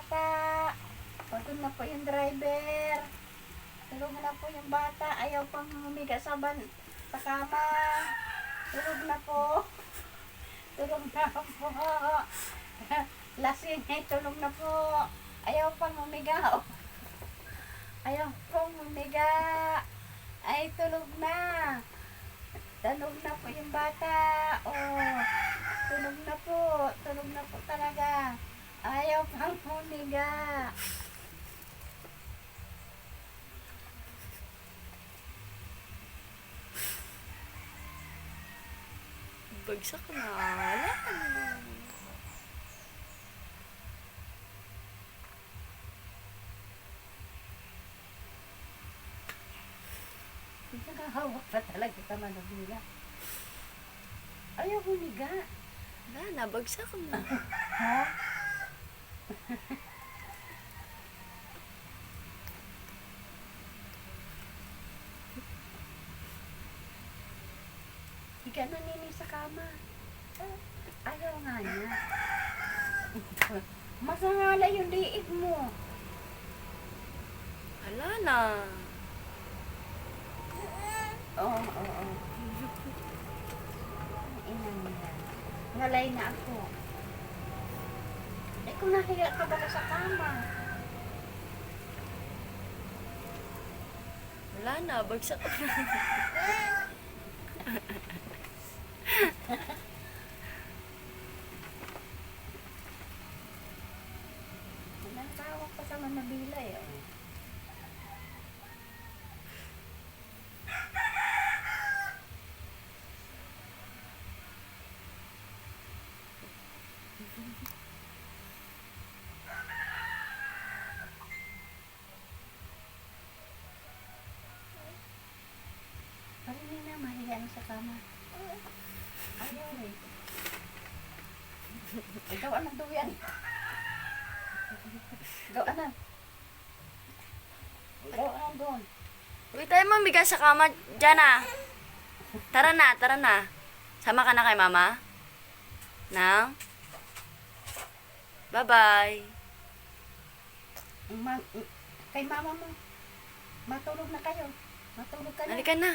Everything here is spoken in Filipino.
bata. Pagod na po yung driver. Tulog na po yung bata. Ayaw pang humiga sa kama. Tulog na po. Tulog na po. Lasing ay tulog na po. Ayaw pang humiga. Ayaw pang humiga. Ay tulog na. Tulog na po yung bata. Oh, tulog na po. Tulog na po talaga. Ayaw pang humiga. Bagsak na. Wala. Nakahawak pa talaga ka manubila. Ayaw humiga. Wala na, bagsak na. Ha? Higa na nini sa kama. Ayaw nga niya. Masangala yung liig mo. Wala na. Oo. Ina nila. Ngalay na ako. Eh kung nahiga ka ba sa kama? Wala na, bagsak na. Nagtawag pa sa manabila eh. Parang na mahiga na sa kama. Ayaw eh. Ikaw anong duyan? Ikaw anong? Ikaw anong doon? Uy, tayo mamigas sa kama dyan ah. Tara na. Sama ka na kay mama? Nang? Bye-bye. Kay mama mo. Matulog na kayo. Matulog ka na. Halika na.